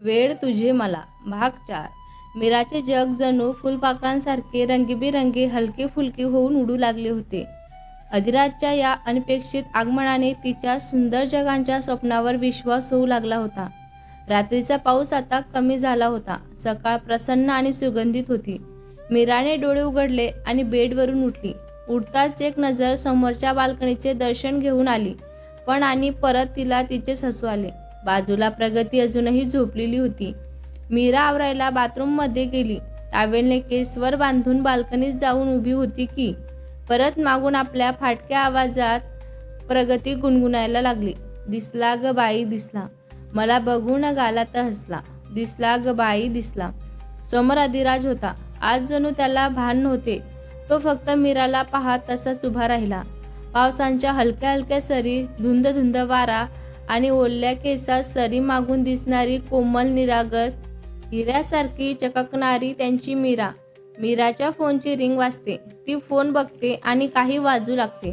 वेळ तुझे मला भाग 4. मीराचे जग जणू फुलपाखरांसारखे रंगीबेरंगी हलके फुलके होऊन उडू लागले होते. अधिराजच्या या अनपेक्षित आगमनाने तिच्या सुंदर जगांच्या स्वप्नावर विश्वास होऊ लागला होता. रात्रीचा पाऊस आता कमी झाला होता. सकाळ प्रसन्न आणि सुगंधित होती. मीराने डोळे उघडले आणि बेडवरून उठली. उठताच एक नजर समोरच्या बाल्कनीचे दर्शन घेऊन आली, पण आणि परत तिला तिचेच हसू आले. बाजूला प्रगती अजूनही झोपलेली होती. मीरा आवरायला बाथरूममध्ये गेली. टावेलने केसवर बांधून बाल्कनीत जाऊन उभी होती की परत मागून आपल्या फाटक्या आवाजात प्रगती गुणगुणायला लागली. दिसला ग बाई दिसला, मला बघून गालात हसला. दिसला ग बाई दिसला. समोर अधिराज होता. आज जणू त्याला भान नव्हते. तो फक्त मीराला पाहत तसाच उभा राहिला. पावसांच्या हलक्या हलक्या सरी, धुंद धुंद वारा आणि ओल्या केसात सरी मागून दिसणारी कोमल निरागस हिऱ्यासारखी चककणारी त्यांची मीरा. मीराच्या फोनची रिंग वाजते. ती फोन बघते आणि काही वाजू लागते.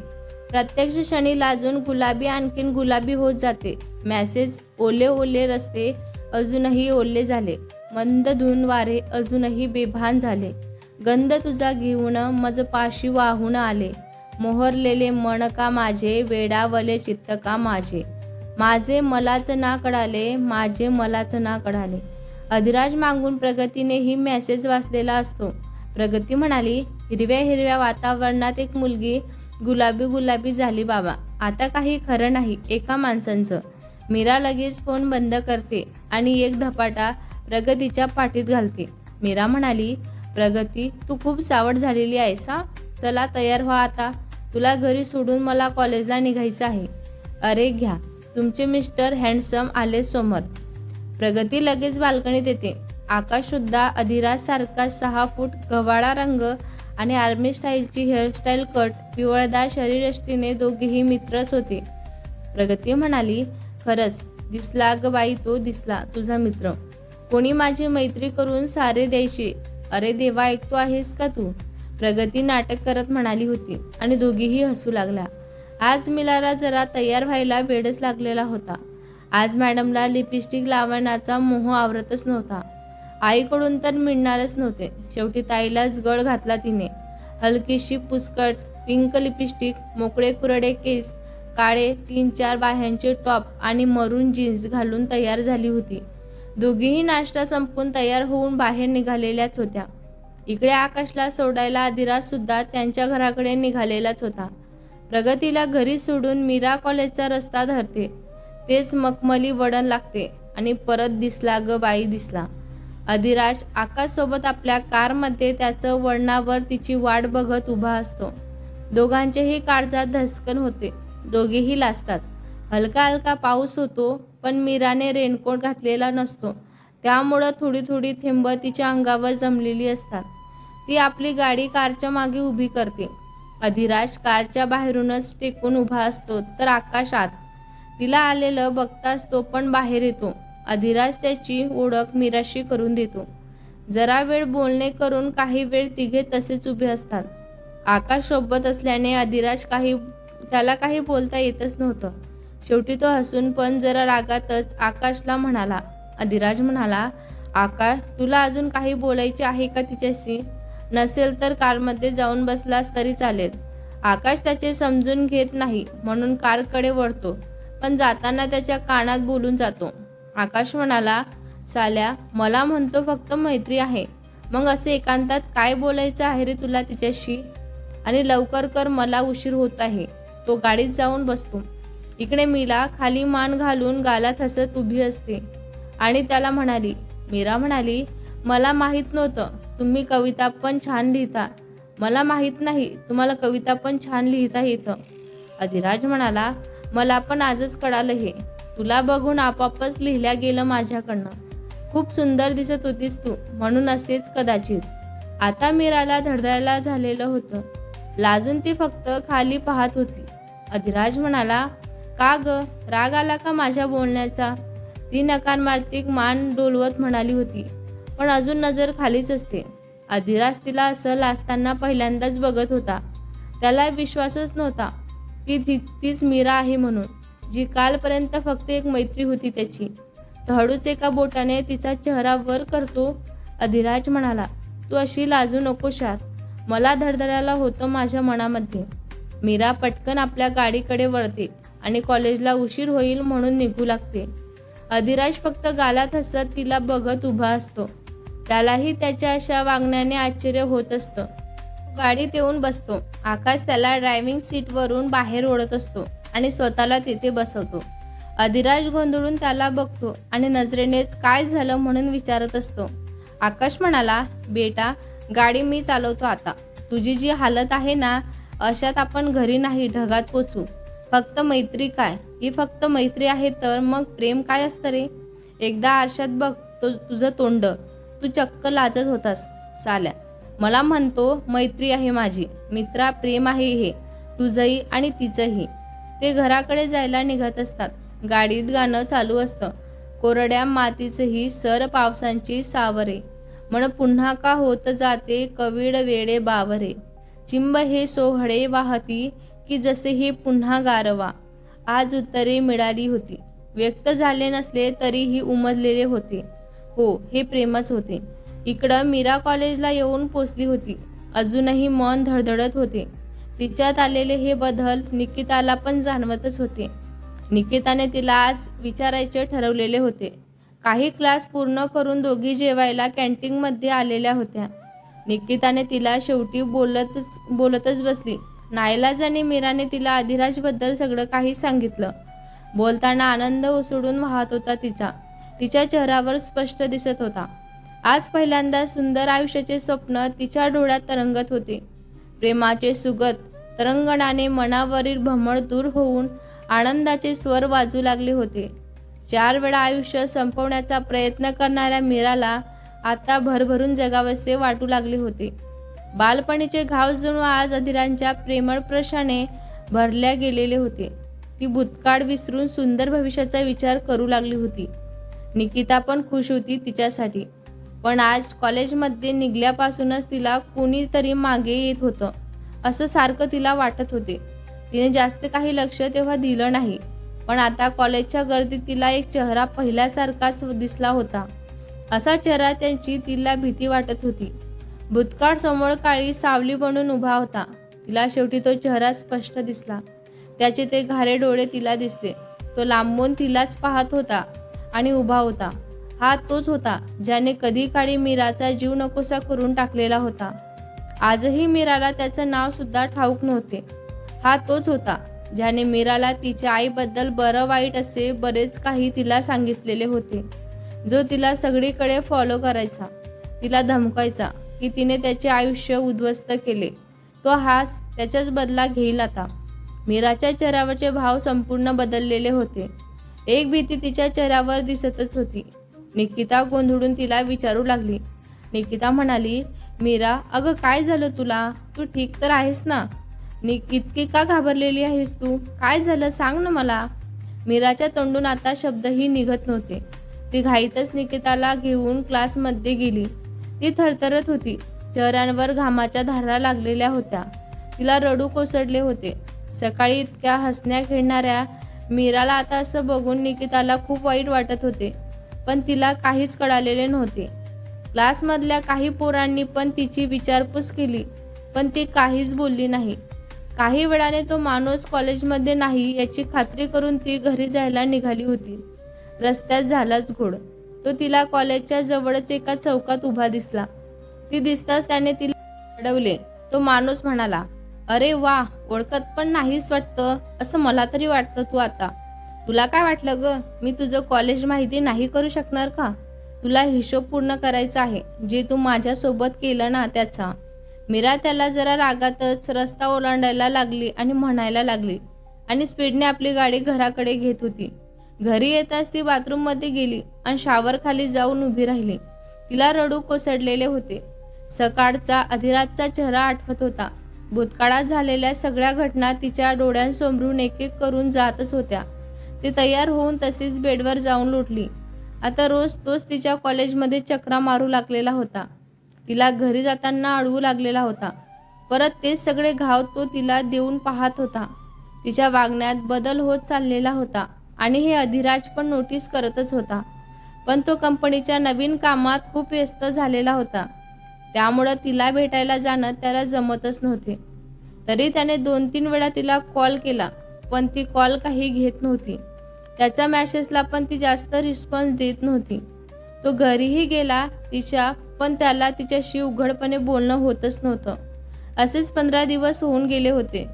प्रत्यक्ष क्षणी लाजून गुलाबी आणखीन गुलाबी होत जाते. मेसेज: ओले ओले रस्ते अजूनही ओले झाले, मंद धुन वारे अजूनही बेभान झाले. गंध तुझा घेऊन मज पाशी वाहून आले, मोहरलेले मन का माझे, वेडावले चित्त का माझे. माझे मलाच ना कळाले, माझे मलाच ना कळाले. अधिराज मागून प्रगतीने ही मेसेज वाचलेला असतो. प्रगती म्हणाली, हिरव्या हिरव्या वातावरणात एक मुलगी गुलाबी गुलाबी झाली बाबा. आता काही खरं नाही एका माणसांचं. मीरा लगेच फोन बंद करते आणि एक धपाटा प्रगतीच्या पाठीत घालते. मीरा म्हणाली, प्रगती तू खूप सावध झालेली आहेस हा. चला तयार व्हा आता, तुला घरी सोडून मला कॉलेजला निघायचं आहे. अरे घ्या, तुमचे मिस्टर हँडसम आले समोर. प्रगती लगेच बाल्कनीत येते. आकाश सुद्धा अधिराज सारखा 6 फूट गव्हाळा रंग आणि आर्मी स्टाईलची हेअरस्टाईल कट, पिवळदार शरीरयष्टीने दोघेही मित्रच होते. प्रगती म्हणाली, खरंच दिसला ग बाई, तो दिसला तुझा मित्र. कोणी माझी मैत्री करून सारे द्यायचे. अरे देवा, ऐकतो आहेस का तू? प्रगती नाटक करत म्हणाली होती आणि दोघीही हसू लागल्या. आज मीराला जरा तयार व्हायला वेळच लागलेला होता. आज मॅडमला लिपस्टिक लावण्याचा मोह आवरतच नव्हता. आईकडून तर मिळणारच नव्हते. शेवटी ताईलाच गळ घातला तिने. हलकीशी पुसकट पिंक लिपस्टिक, मोकळे कुरडे केस, काळे 3-4 बाह्यांचे टॉप आणि मरून जीन्स घालून तयार झाली होती. दोघीही नाश्ता संपवून तयार होऊन बाहेर निघालेल्याच होत्या. इकडे आकाशला सोडायला अधिराज सुद्धा त्यांच्या घराकडे निघालेलाच होता. प्रगतीला घरी सोडून मीरा कॉलेजचा रस्ता धरते. तेच मखमली वळण लागते आणि परत दिसला ग बाई दिसला. अधिराज आकाशसोबत आपल्या कारमध्ये त्याचं वळणावर तिची वाट बघत उभा असतो. दोघांचेही काळजात धस्कन होते. दोघेही लाजतात. हलका हलका पाऊस होतो, पण मीराने रेनकोट घातलेला नसतो. त्यामुळं थोडी थोडी थेंब तिच्या अंगावर जमलेली असतात. ती आपली गाडी कारच्या मागे उभी करते. अधिराज कारच्या बाहेरूनच टेकून उभा असतो, तर आकाश आत. तिला आलेलं बघताच तो पण बाहेर येतो. अधिराज त्याची ओळख मीराशी करून देतो. जरा वेळ बोलणे करून काही वेळ तिघे तसेच उभे असतात. आकाश सोबत असल्याने अधिराज त्याला काही बोलता येतच नव्हतं. शेवटी तो हसून पण जरा रागातच आकाशला म्हणाला. अधिराज म्हणाला, आकाश तुला अजून काही बोलायचे आहे का तिच्याशी? नसेल तर कारमध्ये जाऊन बसलास तरी चालेल. आकाश त्याचे समजून घेत नाही म्हणून कारकडे वळतो, पण जाताना त्याच्या कानात बोलून जातो. आकाश म्हणाला, साल्या मला म्हणतो फक्त मैत्री आहे, मग असे एकांतात काय बोलायचं आहे रे तुला तिच्याशी? आणि लवकर कर, मला उशीर होत आहे. तो गाडीत जाऊन बसतो. इकडे मीरा खाली मान घालून गालात हसत उभी असते आणि त्याला म्हणाली. मीरा म्हणाली, मला माहीत नव्हतं तुम्ही कविता पण छान लिहिता. मला माहीत नाही तुम्हाला कविता पण छान लिहिता येतं. अधिराज म्हणाला, मला पण आजच कळालं हे. तुला बघून आपापच लिहिल्या गेलं माझ्याकडनं. खूप सुंदर दिसत होतीस तू, म्हणून असेच कदाचित. आता मीराला धडधायला झालेलं होतं. लाजून ती फक्त खाली पाहत होती. अधिराज म्हणाला, का ग, राग आला का माझ्या बोलण्याचा? ती नकारमार्थिक मान डोलवत म्हणाली होती, पण अजून नजर खालीच असते. अधिराज तिला असं लाजताना पहिल्यांदाच बघत होता. त्याला विश्वासच नव्हता की तीच मीरा आहे म्हणून, जी कालपर्यंत फक्त एक मैत्री होती त्याची. तो हळूच एका बोटाने तिचा चेहरा वर करतो. अधिराज म्हणाला, तू अशी लाजू नको शार. मला धडधडायला होतं माझ्या मनामध्ये. मीरा पटकन आपल्या गाडीकडे वळते आणि कॉलेजला उशीर होईल म्हणून निघू लागते. अधिराज फक्त गालात हसत तिला बघत उभा असतो. त्यालाही त्याच्या अशा वागण्याने आश्चर्य होत असतं. गाडीत येऊन बसतो. आकाश त्याला ड्रायव्हिंग सीटवरून बाहेर ओढत असतो आणि स्वतःला तिथे बसवतो. अधिराज गोंधळून त्याला बघतो आणि नजरेनेच काय झालं म्हणून विचारत असतो. आकाश म्हणाला, बेटा गाडी मी चालवतो आता. तुझी जी हालत आहे ना, अशात आपण घरी नाही ढगात पोचू. फक्त मैत्री काय, ही फक्त मैत्री आहे तर मग प्रेम काय असतं रे? एकदा आरशात बघ तुझं तोंड. तू चक्क लाजत होतास साल्या. मला म्हणतो मैत्री आहे माझी. मित्रा प्रेम आहे हे तुझंही आणि तिचंही. ते घराकडे जायला निघत असतात. गाडीत गाणं चालू असतं. कोरड्या मातीचंही सर पावसांची सावरे. मन पुन्हा का होत जाते कविड वेडे बावरे. चिंब हे सोहळे वाहती की जसे हे पुन्हा गारवा. आज उत्तरे मिळाली होती. व्यक्त झाले नसले तरीही उमजलेले होते. हो, हे प्रेमच होते. इकडं मीरा कॉलेजला येऊन पोचली होती. अजूनही मन धडधडत होते. तिच्यात आलेले हे बदल निकिताला पण जाणवतच होते. निकिताने तिला आज विचारायचे ठरवलेले होते. काही क्लास पूर्ण करून दोघी जेवायला कॅन्टीनमध्ये आलेल्या होत्या. निकिताने तिला शेवटी बोलतच बसली. नाईलाजाने मीराने तिला अधिराजबद्दल सगळं काही सांगितलं. बोलताना आनंद उसळून वाहत होता तिच्या चेहऱ्यावर स्पष्ट दिसत होता. आज पहिल्यांदा सुंदर आयुष्याचे स्वप्न तिच्या डोळ्यात तरंगत होते. प्रेमाचे सुगत तरंगणाने मनावरील भ्रमर दूर होऊन आनंदाचे स्वर वाजू लागले होते. 4 वेळा आयुष्य संपवण्याचा प्रयत्न करणाऱ्या मीराला आता भरभरून जगावेसे वाटू लागले होते. बालपणीचे घाव जणू आज अधिरांच्या प्रेमळ प्रशाने भरल्या गेलेले होते. ती भूतकाळ विसरून सुंदर भविष्याचा विचार करू लागली होती. निकिता पण खुश होती तिच्यासाठी. पण आज कॉलेजमध्ये निघाल्यापासूनच तिला कोणीतरी मागे येत होतं असं सारखं तिला वाटत होते. तिने जास्त काही लक्ष तेव्हा दिलं नाही. पण आता कॉलेजच्या गर्दीत तिला एक चेहरा पहिल्यासारखाच दिसला होता. असा चेहरा त्यांची तिला भीती वाटत होती. भूतकाळ समोर काळी सावली बनून उभा होता. तिला शेवटी तो चेहरा स्पष्ट दिसला. त्याचे ते घारे डोळे तिला दिसले. तो लांबून तिलाच पाहत होता आणि उभा होता. हा तोच होता ज्याने कधी काळी मीराचा जीव नकोसा करून टाकलेला होता. आजही मीराला त्याचं नाव सुद्धा ठाऊक नव्हते. हा तोच होता ज्याने मीराला तिच्या आईबद्दल बरं वाईट असे बरेच काही तिला सांगितलेले होते. जो तिला सगळीकडे फॉलो करायचा, तिला धमकायचा की तिने त्याचे आयुष्य उद्ध्वस्त केले. तो हाच त्याचाच बदला घेईल आता. मीराच्या चेहऱ्यावरचे भाव संपूर्ण बदललेले होते. एक भीती तिच्या चेहऱ्यावर दिसतच होती. निकिता गोंधळून तिला विचारू लागली. निकिता म्हणाली, मीरा अगं काय झालं तुला? तू ठीक तर आहेस ना? इतकी का घाबरलेली आहेस तू? काय झालं सांग ना मला. मीराच्या तोंडून आता शब्दही निघत नव्हते. ती घाईतच निकिताला घेऊन क्लासमध्ये गेली. ती थरथरत होती. चेहऱ्यांवर घामाच्या धारा लागलेल्या होत्या. तिला रडू कोसळले होते. सकाळी इतक्या हसण्या खेळणाऱ्या मीराला आता असं बघून निकिताला खूप वाईट वाटत होते. पण तिला काहीच कळालेले नव्हते. क्लासमधल्या काही पोरांनी पण तिची विचारपूस केली, पण ती काहीच बोलली नाही. काही वेळाने तो माणूस कॉलेजमध्ये नाही याची खात्री करून ती घरी जायला निघाली होती. रस्त्यात झालाच घोड. तो तिला कॉलेजच्या जवळच एका चौकात उभा दिसला. ती दिसताच त्याने तिला अडवले. तो माणूस म्हणाला, अरे वा, ओळखत पण नाहीस वाटतं. असं मला तरी वाटतं तू आता. तुला काय वाटलं ग? मी तुझं कॉलेज माहिती नाही करू शकणार का? तुला हिशोब पूर्ण करायचा आहे जे तू माझ्यासोबत केलं ना त्याचा. मीरा त्याला जरा रागातच रस्ता ओलांडायला लागली आणि म्हणायला लागली आणि स्पीडने आपली गाडी घराकडे घेत होती. घरी येताच ती बाथरूममध्ये गेली आणि शॉवर खाली जाऊन उभी राहिली. तिला रडू कोसळलेले होते. सकाळचा अधिराजचा चेहरा आठवत होता. भूतकाळात झालेल्या सगळ्या घटना तिच्या डोळ्यांसमोरून एक एक करून जातच होत्या. ती तयार होऊन तशीच बेडवर जाऊन लोटली. आता रोज तोच तिच्या कॉलेजमध्ये चक्रा मारू लागलेला होता. तिला घरी जाताना अडवू लागलेला होता. परत तेच सगळे घाव तो तिला देऊन पाहत होता. तिच्या वागण्यात बदल होत चाललेला होता आणि हे अधिराज पण नोटीस करतच होता. पण तो कंपनीच्या नवीन कामात खूप व्यस्त झालेला होता. त्यामुळं तिला भेटायला जाणं त्याला जमतच नव्हते. तरी त्याने 2-3 वेळा तिला कॉल केला, पण ती कॉल काही घेत नव्हती. त्याच्या मॅसेजला पण ती जास्त रिस्पॉन्स देत नव्हती. तो घरीही गेला तिच्या, पण त्याला तिच्याशी उघडपणे बोलणं होतच नव्हतं. असेच 15 दिवस होऊन गेले होते.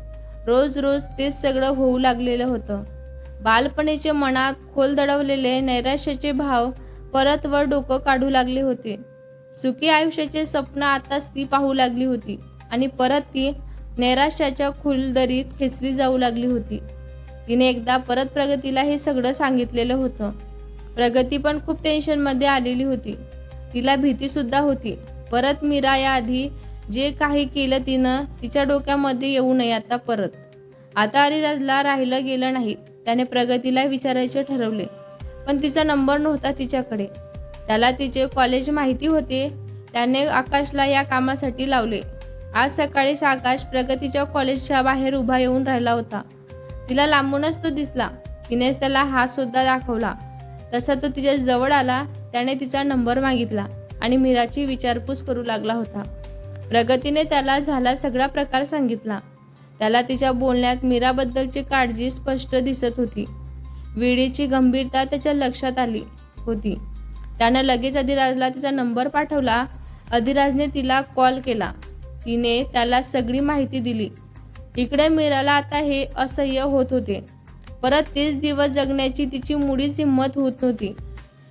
रोज रोज तेच सगळं होऊ लागलेलं होतं. बालपणीचे मनात खोल दडवलेले नैराश्याचे भाव परत वर डोकं काढू लागले होते. सुखी आयुष्याचे स्वप्न आताच ती पाहू लागली होती आणि परत ती नैराश्याच्या खोल दरीत खेचली जाऊ लागली होती. तिने एकदा परत प्रगतीला हे सगळं सांगितलेलं होतं. प्रगती पण खूप टेन्शनमध्ये आलेली होती. तिला भीतीसुद्धा होती. परत मीरा याआधी जे काही केलं तिनं तिच्या डोक्यामध्ये येऊ नये आता परत. आता अरिराजला राहिलं गेलं नाही. त्याने प्रगतीला विचारायचे ठरवले, पण तिचा नंबर नव्हता तिच्याकडे. त्याला तिचे कॉलेज माहिती होते. त्याने आकाशला या कामासाठी लावले. आज सकाळीच आकाश प्रगतीच्या कॉलेजच्या बाहेर उभा येऊन राहिला होता. तिला लांबूनच तो दिसला. तिनेच त्याला हात सुद्धा दाखवला. तसा तो तिच्या जवळ आला. त्याने तिचा नंबर मागितला आणि मीराची विचारपूस करू लागला होता. प्रगतीने त्याला झाला सगळा प्रकार सांगितला. त्याला तिच्या बोलण्यात मीराबद्दलची काळजी स्पष्ट दिसत होती. वेळेची गंभीरता त्याच्या लक्षात आली होती. त्यानं लगेच अधिराजला तिचा नंबर पाठवला. अधिराजने तिला कॉल केला. तिने त्याला सगळी माहिती दिली. इकडे मीराला आता हे असह्य होत होते. परत तेच दिवस जगण्याची तिची मुळीच हिंमत होत नव्हती.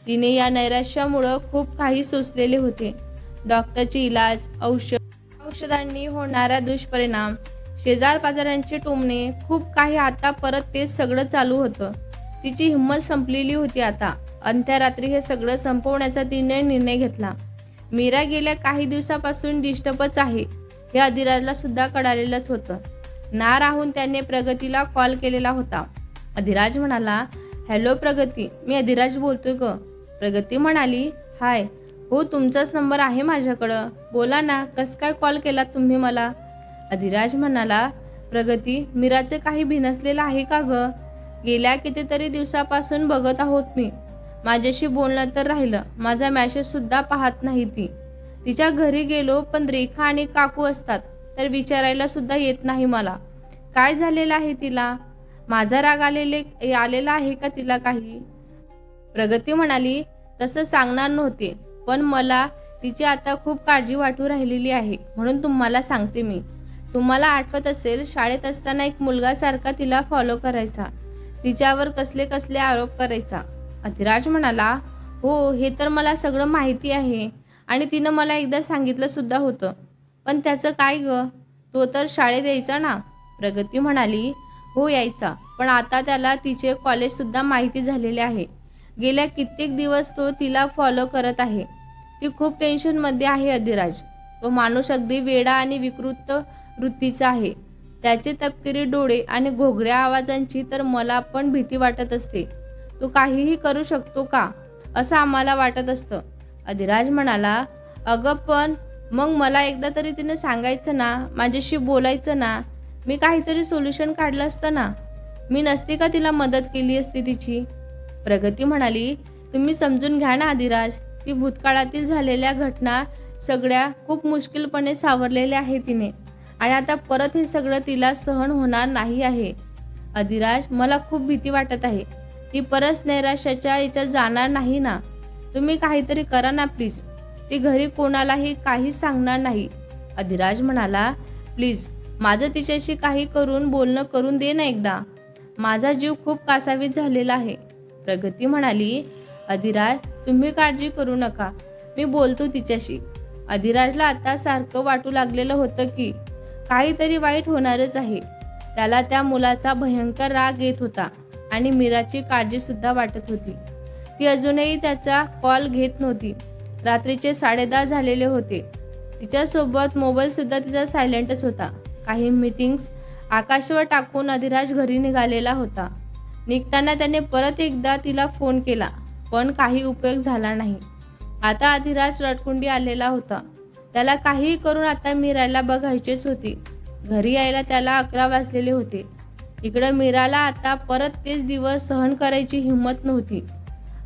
तिने या नैराश्यामुळं खूप काही सोसलेले होते. डॉक्टरचे इलाज, औषधांनी होणारा दुष्परिणाम, शेजार-पाजारांचे टोमणे, खूप काही. आता परत तेच सगळं चालू होतं. तिची हिंमत संपलेली होती आता. अंत्या रात्री हे सगळं संपवण्याचा तिने निर्णय घेतला. मीरा गेल्या काही दिवसापासून डिस्टर्बच आहे हे अधिराजला सुद्धा कळालेलंच होतं. ना राहून त्याने प्रगतीला कॉल केलेला होता. अधिराज म्हणाला, हॅलो प्रगती, मी अधिराज बोलतोय ग. प्रगती म्हणाली, हाय. हो, तुमचाच नंबर आहे माझ्याकडं. बोला ना, कसं काय कॉल केला तुम्ही मला? अधिराज म्हणाला, प्रगती, मीराचे काही भिनसलेलं आहे का ग? गेल्या कितीतरी दिवसापासून बघत आहोत मी. माझ्याशी बोलणं तर राहिलं, माझा मॅसेज सुद्धा पाहत नाही ती. तिच्या घरी गेलो पण रेखा आणि काकू असतात तर विचारायला सुद्धा येत नाही मला. काय झालेलं आहे तिला? माझा राग आलेला आहे का तिला काही? प्रगती म्हणाली, तसं सांगणार नव्हते, पण मला तिची आता खूप काळजी वाटू राहिलेली आहे म्हणून तुम्हाला सांगते मी. तुम्हाला आठवत असेल, शाळेत असताना एक मुलगा सारखा तिला फॉलो करायचा, तिच्यावर कसले कसले आरोप करायचा. अधिराज म्हणाला, हो, हे तर मला सगळं माहिती आहे आणि तिनं मला एकदा सांगितलं सुद्धा होतं. पण त्याचं काय ग? तो तर शाळेत यायचा ना? प्रगती म्हणाली, हो यायचा, पण आता त्याला तिचे कॉलेजसुद्धा माहिती झालेले आहे. गेल्या कित्येक दिवस तो तिला फॉलो करत आहे. ती खूप टेन्शनमध्ये आहे अधिराज. तो माणूस अगदी वेडा आणि विकृत वृत्तीचा आहे. त्याचे तपकिरी डोळे आणि घोगऱ्या आवाजांची तर मला पण भीती वाटत असते. तो काहीही करू शकतो का असं आम्हाला वाटत असतं. अधिराज म्हणाला, अगं पण मग मला एकदा तरी तिने सांगायचं ना, माझ्याशी बोलायचं ना, मी काहीतरी सोल्युशन काढलं असतं ना. मी नसती का तिला मदत केली असती तिची? प्रगती म्हणाली, तुम्ही समजून घ्या ना अधिराज. ती भूतकाळातील झालेल्या घटना सगळ्या खूप मुश्किलपणे सावरलेल्या आहे तिने, आणि आता परत हे सगळं तिला सहन होणार नाही आहे. अधिराज, मला खूप भीती वाटत आहे. ती परत नैराश्याच्या याच्यात जाणार नाही ना? तुम्ही काहीतरी करा ना प्लीज. ती घरी कोणालाही काहीच सांगणार नाही. अधिराज म्हणाला, प्लीज माझं तिच्याशी काही करून बोलणं करून दे ना एकदा. माझा जीव खूप कासावीस झालेला आहे. प्रगती म्हणाली, अधिराज, तुम्ही काळजी करू नका, मी बोलतो तिच्याशी. अधिराजला आता सारखं वाटू लागलेलं होतं की काहीतरी वाईट होणारच आहे. त्याला त्या मुलाचा भयंकर राग येत होता आणि मीराची काळजी सुद्धा वाटत होती. ती अजूनही त्याचा कॉल घेत नव्हती. रात्रीचे 10:30 झालेले होते. तिच्यासोबत मोबाईल सुद्धा तिचा सायलेंटच होता. काही मीटिंग्स आकाशवर टाकून अधिराज घरी निघालेला होता. निघताना त्याने परत एकदा तिला फोन केला, पण काही उपयोग झाला नाही. आता अधिराज रडकुंडी आलेला होता. त्याला काहीही करून आता मीराला बघायचीच होती. घरी यायला त्याला 11 वाजलेले होते. इकडं मीराला आता परत तेच दिवस सहन करायची हिंमत नव्हती.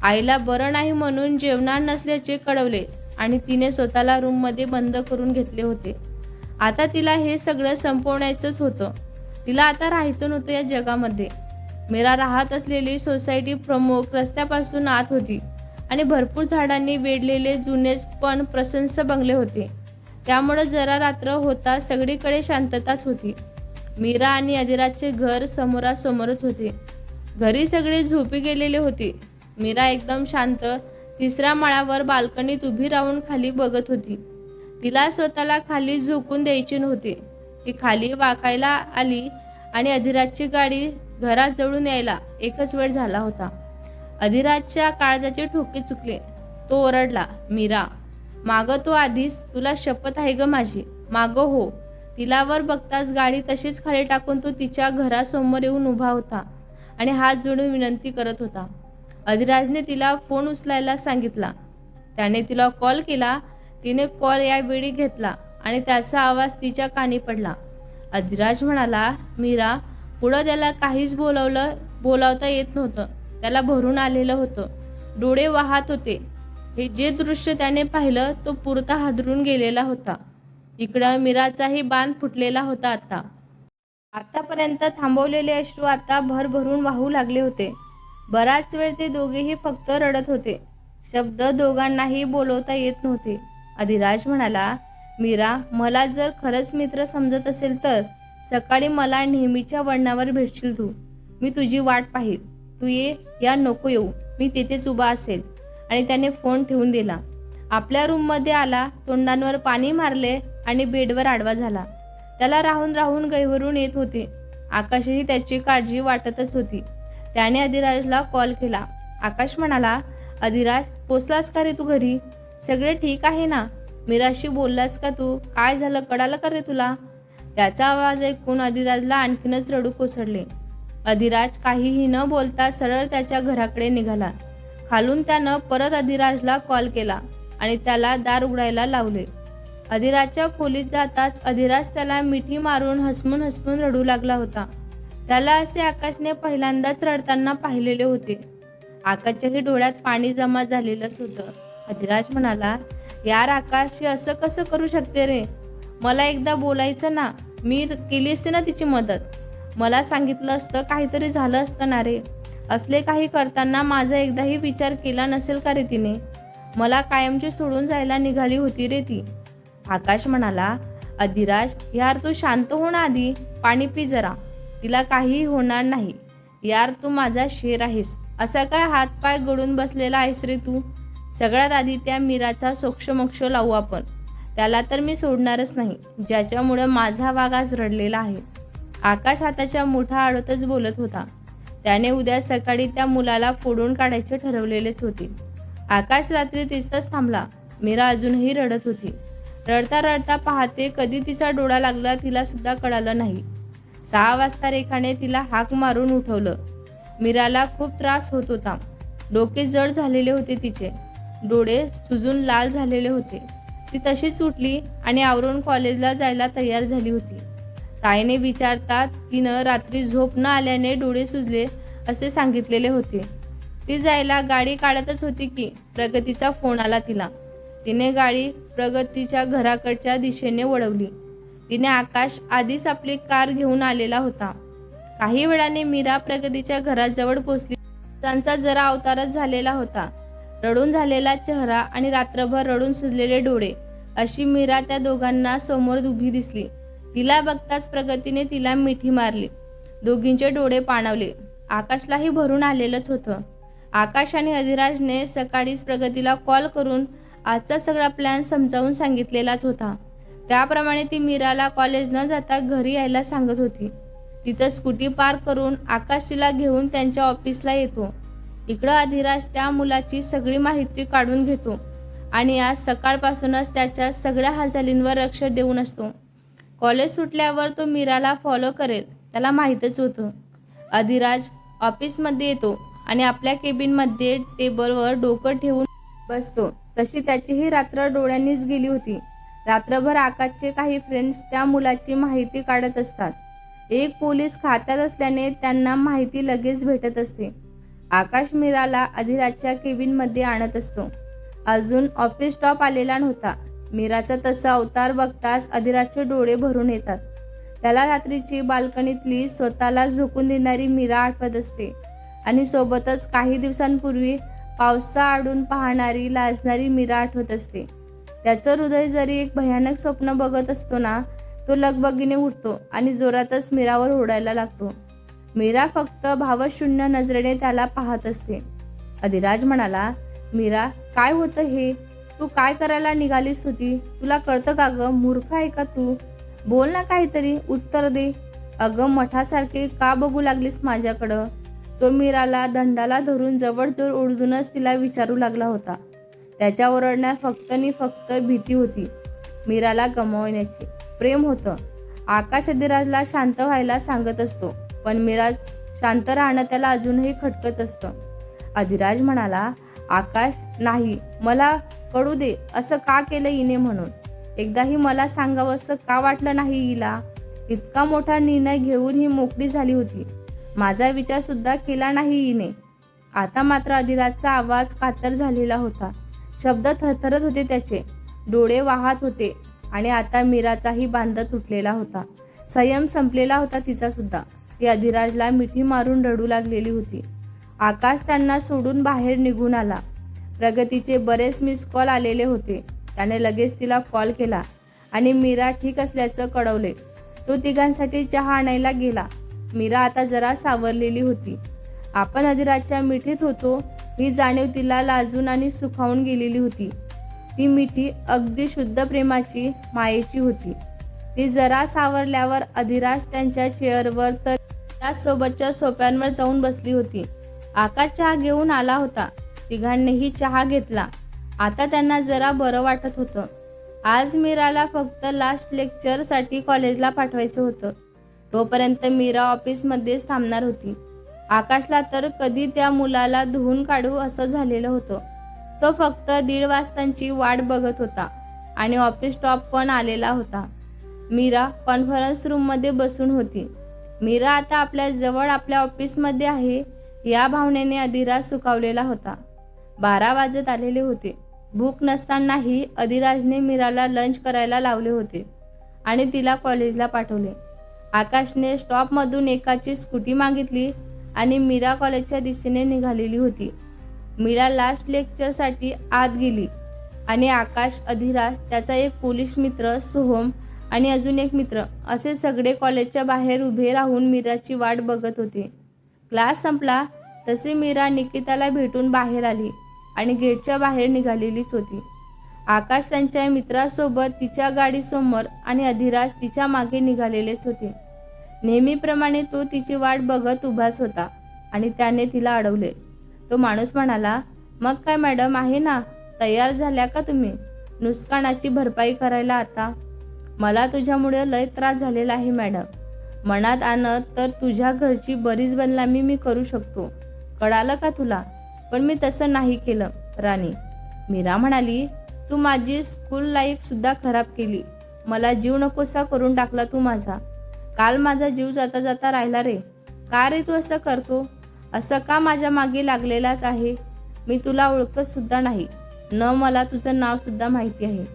आईला बरं नाही म्हणून जेवणार नसल्याचे कळवले आणि तिने स्वतःला रूममध्ये बंद करून घेतले होते. आता तिला हे सगळं संपवण्याचंच होतं. तिला आता राहायचं नव्हतं या जगामध्ये. मीरा राहत असलेली सोसायटी प्रमुख रस्त्यापासून आत होती आणि भरपूर झाडांनी वेढलेले जुनेच पण प्रशस्त बंगले होते. त्यामुळं जरा रात्र होता सगळीकडे शांतताच होती. मीरा आणि अधिराजचे घर समोरासमोरच होते. घरी सगळे झोपी गेलेले होते. मीरा एकदम शांत 3ऱ्या माळ्यावर बाल्कनीत उभी राहून खाली बघत होती. तिला स्वतःला खाली झोकून द्यायचे नव्हते. ती खाली वाकायला आली आणि अधिराजची गाडी घरात जवळून यायला एकच वेळ झाला होता. अधिराजच्या काळजाचे ठोके चुकले. तो ओरडला, मीरा मागं तो आधीच, तुला शपथ आहे ग माझी, मागं हो. तिला वर बघताच गाडी तशीच खाली टाकून तो तिच्या घरासमोर येऊन उभा होता आणि हात जोडून विनंती करत होता. अधिराजने तिला फोन उचलायला सांगितला. त्याने तिला कॉल केला. तिने कॉल यावेळी घेतला आणि त्याचा आवाज तिच्या कानी पडला. अधिराज म्हणाला, मीरा पुढं त्याला काहीच बोलावता येत नव्हतं. त्याला भरून आलेलं होतं. डोळे वाहत होते. हे जे दृश्य त्याने पाहिलं तो पुरता हादरून गेलेला होता. इकडं मीराचाही बांध फुटलेला होता. आतापर्यंत थांबवलेले अश्रू आता भरभरून वाहू लागले होते. बराच वेळ ते दोघेही फक्त रडत होते. शब्द दोघांनाही बोलवता येत नव्हते. अधिराज म्हणाला, मीरा मला जर खरंच मित्र समजत असेल तर सकाळी मला नेहमीच्या वळणावर भेटशील तू. मी तुझी वाट पाहील. तू ये या नको येऊ, मी तिथेच उभा असेल. आणि त्याने फोन ठेवून दिला. आपल्या रूममध्ये आला, तोंडांवर पाणी मारले आणि बेडवर आडवा झाला. त्याला राहून राहून गैवरून येत होते. आकाशही त्याची काळजी वाटतच होती. त्याने अधिराजला कॉल केला. आकाश म्हणाला, अधिराज पोचलास का रे तू घरी? सगळे ठीक आहे ना? मीराशी बोललास का तू? काय झालं, कळालं का रे तुला? त्याचा आवाज ऐकून अधिराजला आणखीनच रडू कोसळले. अधिराज काहीही न बोलता सरळ त्याच्या घराकडे निघाला. खालून त्यानं परत अधिराजला कॉल केला आणि त्याला दार उघडायला लावले. अधिराजच्या खोलीत जाताच अधिराज त्याला मिठी मारून हसमून रडू लागला होता. त्याला असे आकाशने पहिल्यांदाच रडताना पाहिलेले होते. आकाशच्याही डोळ्यात पाणी जमा झालेलंच होतं. अधिराज म्हणाला, यार आकाश, हे असं कसं करू शकते रे? मला एकदा बोलायचं ना, मी केली असते ना तिची मदत. मला सांगितलं असतं, काहीतरी झालं असतं ना रे. असले काही करताना माझा एकदाही विचार केला नसेल का रे तिने? मला कायमची सोडून जायला निघाली होती रे ती. आकाश म्हणाला, अधिराज यार तू शांत हो ना आधी, पाणी पी जरा. तिला काहीही होणार नाही. यार तू माझा शेर आहेस. असा काय हातपाय गळून बसलेला आहेस रे तू? सगळ्यात आधी त्या मीराचा सोक्षमोक्ष लावू आपण. त्याला तर मी सोडणारच नाही, ज्याच्यामुळे माझा वाघ आज रडलेला आहे. आकाश हाताच्या मुठा आडतच बोलत होता. त्याने उद्या सकाळी त्या मुलाला फोडून काढायचे ठरवलेलेच होते. आकाश रात्री तिथंच थांबला. मीरा अजूनही रडत होती. रडता रडता पहाटे कधी तिचा डोळा लागला तिला सुद्धा कळालं नाही. 6 वाजता रेखाने तिला हाक मारून उठवलं. मीराला खूप त्रास होत होता. डोके जड झालेले होते तिचे. डोळे सुजून लाल झालेले होते. ती तशीच उठली आणि आवरून कॉलेजला जायला तयार झाली होती. ताईने विचारतात तिनं रात्री झोप न आल्याने डोळे सुजले असे सांगितलेले होते. ती जायला गाडी काढतच होती की प्रगतीचा फोन आला तिला. तिने गाडी प्रगतीच्या घराकडच्या दिशेने वळवली. तिने आकाश आधीच आपली कार घेऊन आलेला होता. काही वेळाने मीरा प्रगतीच्या घराजवळ पोचली. त्यांचा जरा अवतारच झालेला होता. रडून झालेला चेहरा आणि रात्रभर रडून सुजलेले डोळे अशी मीरा त्या दोघांना समोर उभी दिसली. तिला बघताच प्रगतीने तिला मिठी मारली. दोघींचे डोळे पाणावले. आकाशलाही भरून आलेलंच होतं. आकाश आणि अधिराजने सकाळीच प्रगतीला कॉल करून आजचा सगळा प्लॅन समजावून सांगितलेलाच होता. त्याप्रमाणे ती मीराला कॉलेज न जाता घरी यायला सांगत होती. तिथं स्कूटी पार्क करून आकाश तिला घेऊन त्यांच्या ऑफिसला येतो. इकडं अधिराज त्या मुलाची सगळी माहिती काढून घेतो आणि आज सकाळपासूनच त्याच्या सगळ्या हालचालींवर लक्ष देऊन असतो. कॉलेज सुटल्यावर तो मीराला फॉलो करेल त्याला माहीतच होतं. अधिराज ऑफिसमध्ये येतो आणि आपल्या केबिनमध्ये टेबलवर डोकं ठेवून बसतो. तशी त्याचीही रात्र डोळ्यांनीच गेली होती. रात्रभर आकाशचे काही फ्रेंड्स त्या मुलाची माहिती काढत असतात. एक पोलीस खात्यात असल्याने त्यांना माहिती लगेच भेटत असते. आकाश मीराला अधिराजच्या केबिनमध्ये आणत असतो. अजून ऑफिस स्टॉप आलेला नव्हता. मीराचा तसा अवतार बघताच अधिराजचे डोळे भरून येतात. त्याला रात्रीची बाल्कनीतली स्वतःला झोकून देणारी मीरा आठवत असते आणि सोबतच काही दिवसांपूर्वी पावसाआडून पाहणारी लाजणारी मीरा आठवत असते. त्याचं हृदय जरी एक भयानक स्वप्न बघत असतो ना, तो लगबगीने उठतो आणि जोरातच मीरावर ओरडायला लागतो. मीरा फक्त भावशून्य नजरेने त्याला पाहत असते. अधिराज म्हणाला, मीरा, काय होतं हे? तू काय करायला निघालीस होती? तुला कळतं का ग? मूर्ख आहे का तू? बोल ना, काहीतरी उत्तर दे. अगं, मठासारखे का बघू लागलीस माझ्याकडं? तो मीराला दंडाला धरून जवळजवळ ओरडूनच तिला विचारू लागला होता. त्याच्या ओरडण्यात फक्त भीती होती. मीराला गमावण्याची. प्रेम होतं. आकाश अधिराजला शांत व्हायला सांगत असतो, पण मीराज शांत राहणं त्याला अजूनही खटकत असतं. अधिराज म्हणाला, आकाश, नाही, मला कळू दे असं का केलं हिने म्हणून. एकदाही मला सांगावंसं का वाटलं नाही हिला? इतका मोठा निर्णय घेऊन ही मोकळी झाली होती. माझा विचार सुद्धा केला नाही हिने. आता मात्र अधिराजचा आवाज कातर झालेला होता. शब्द थरथरत होते त्याचे. डोळे वाहत होते आणि आता मीराचाही बांध तुटलेला होता. संयम संपलेला होता तिचा सुद्धा. ती अधिराजला मिठी मारून रडू लागलेली होती. आकाश त्यांना सोडून बाहेर निघून आला. प्रगतीचे बरेच मिस कॉल आलेले होते. त्याने लगेच तिला कॉल केला आणि मीरा ठीक असल्याचं कळवले. तो तिघांसाठी चहा आणायला गेला. मीरा आता जरा सावरलेली होती. आपण अधिराजच्या मिठीत होतो ही जाणीव तिला लाजून आणि सुखावून गेलेली होती. ती मिठी अगदी शुद्ध प्रेमाची, मायेची होती. ती जरा सावरल्यावर अधिराज त्यांच्या चेअरवर तर त्यासोबतच्या सोप्यांवर जाऊन बसली होती. आकाश चहा घेऊन आला होता. तिघांनीही चहा घेतला. आता त्यांना जरा बरं वाटत होतं. आज मीराला फक्त लास्ट लेक्चरसाठी कॉलेजला पाठवायचं होतं. तोपर्यंत मीरा ऑफिसमध्येच थांबणार होती. आकाशला तर कधी त्या मुलाला धुवून काढू असं झालेलं होतं. तो फक्त 1:30 वाजताची वाट बघत होता आणि ऑफिस स्टॉप पण आलेला होता. मीरा कॉन्फरन्स रूममध्ये बसून होती. मीरा आता आपल्या जवळ आपल्या ऑफिसमध्ये आहे या भावनेने अधिराज सुखावलेला होता. 12 वाजत आलेले होते. भूक नसतानाही अधिराजने मीराला लंच करायला लावले होते आणि तिला कॉलेजला पाठवले. आकाशने स्टॉपमधून एकाची स्कूटी मागितली आणि मीरा कॉलेजच्या दिशेने निघालेली होती. मीरा लास्ट लेक्चरसाठी आत गेली आणि आकाश, अधिराज, त्याचा एक पोलीस मित्र सोहम आणि अजून एक मित्र असे सगळे कॉलेजच्या बाहेर उभे राहून मीराची वाट बघत होते. क्लास संपला तसे मीरा निकिताला भेटून बाहेर आली आणि गेटच्या बाहेर निघालेलीच होती. आकाश त्यांच्या मित्रासोबत तिच्या गाडीसमोर आणि अधिराज तिच्या मागे निघालेलेच होते. नेहमीप्रमाणे तो तिची वाट बघत उभाच होता आणि त्याने तिला अडवले. तो माणूस म्हणाला, मग काय मॅडम, आहे ना? तयार झाल्या का तुम्ही नुकसानाची भरपाई करायला? आता मला तुझ्यामुळे लय त्रास झालेला आहे मॅडम. मनात आणत तर तुझ्या घरची बरीच बदनामी मी करू शकतो, कळालं का तुला? पण मी तसं नाही केलं राणी. मीरा म्हणाली, तू माझी स्कूल लाईफ सुद्धा खराब केली. मला जीव नकोसा करून टाकला तू माझा. काल माझा जीव जाता जाता राहिला रे. का रे तू असं करतो? असं का माझ्या मागे लागलेलाच आहे? मी तुला ओळखत सुद्धा नाही, न मला तुझं नाव सुद्धा माहिती आहे.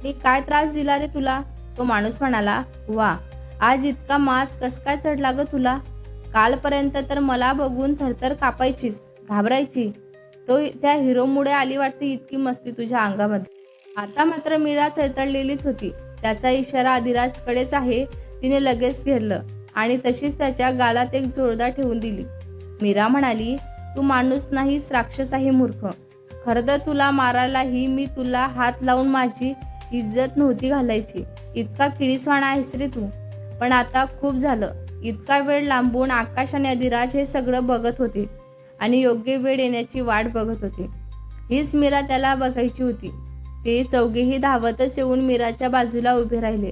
मी काय त्रास दिला रे तुला? तो माणूस म्हणाला, वा, आज इतका माज कस काय चढला ग तुला? कालपर्यंत तर मला बघून थरथर कापायचीस, घाबरायची. त्या हिरोमुळे आली वाटते इतकी मस्ती तुझ्या अंगामध्ये. आता मात्र मीरा चैतळलेलीच होती. त्याचा इशारा अधिराजकडेच आहे. तिने लगेच घेरलं आणि तशीच त्याच्या गालात एक जोरदार ठेवून दिली. मीरा म्हणाली, तू माणूस नाहीस, राक्षस आहे मूर्ख. खरं तर तुला मारायलाही मी तुला हात लावून माझी इज्जत नव्हती घालायची. इतका किडीसवाणा आहेस रे तू. पण आता खूप झालं. इतका वेळ लांबून आकाश आणि अधिराज हे सगळं बघत होते आणि योग्य वेळ येण्याची वाट बघत होते. हीच मीरा त्याला बघायची होती. ते चौघेही धावतच येऊन मीराच्या बाजूला उभे राहिले.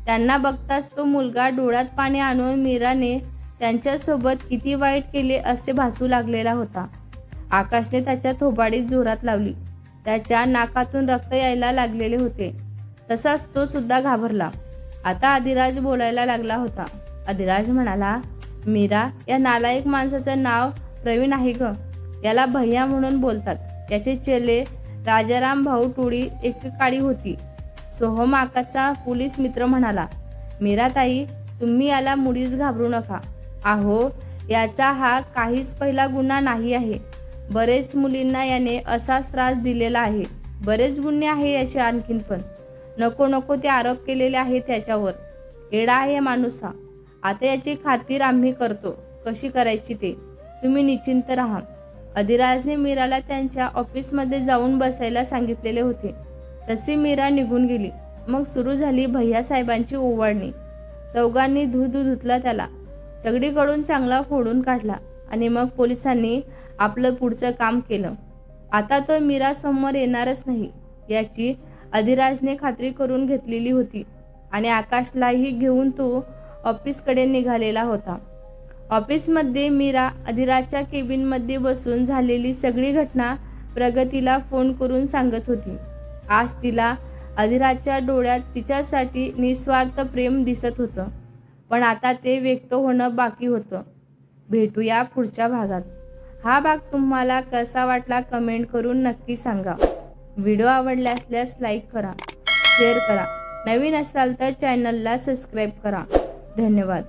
त्यांना बघताच तो मुलगा डोळ्यात पाणी आणून मीराने त्यांच्यासोबत किती वाईट केले असे भासू लागलेला होता. आकाशने त्याच्या थोबाडीत जोरात लावली. त्याच्या नाकातून रक्त यायला लागलेले होते. तसाच तो सुद्धा घाबरला. आता अधिराज बोलायला लागला होता. अधिराज म्हणाला, मीरा या नालायक माणसाचं नाव प्रवीण आहे ग. याला भैया म्हणून बोलतात. याचे चेले राजाराम भाऊ टोळी एकेकाळी होती. सोहम आकाचा पोलीस मित्र म्हणाला. मीराताई, तुम्ही याला मुळीच घाबरू नका. अहो, याचा हा काहीच पहिला गुन्हा नाही आहे. बरेच मुलींना याने असाच त्रास दिलेला आहे. बरेच गुन्हे आहे याचे आणखीन पण. नको नको ते आरोप केलेले आहेत त्याच्यावर. येडा आहे माणूस हा. आता याची खातीर आम्ही करतो. कशी करायची ते तुम्ही निश्चिंत राहा. अधिराजने मीराला त्यांच्या ऑफिसमध्ये जाऊन बसायला सांगितलेले होते. तशी मीरा निघून गेली. मग सुरू झाली भैयासाहेबांची ओवाळणी. चौघांनी धू धुतला त्याला. सगळीकडून चांगला फोडून काढला आणि मग पोलिसांनी आपलं पुढचं काम केलं. आता तो मीरा समोर येणारच नाही याची अधिराजने खात्री करून घेतलेली होती आणि आकाशलाही घेऊन तो ऑफिसकडे निघालेला होता. ऑफिसमध्ये मीरा अधिराजच्या केबिनमध्ये बसून झालेली सगळी घटना प्रगतीला फोन करून सांगत होती. आज तिला अधिराजच्या डोळ्यात तिच्यासाठी निस्वार्थ प्रेम दिसत होतं, पण आता ते व्यक्त होणं बाकी होतं. भेटूया पुढच्या भागात. हा भाग तुम्हाला कसा वाटला कमेंट करून नक्की सांगा. व्हिडिओ आवडला असल्यास लाईक करा, शेअर करा. नवीन असाल तर चॅनलला सबस्क्राईब करा. धन्यवाद.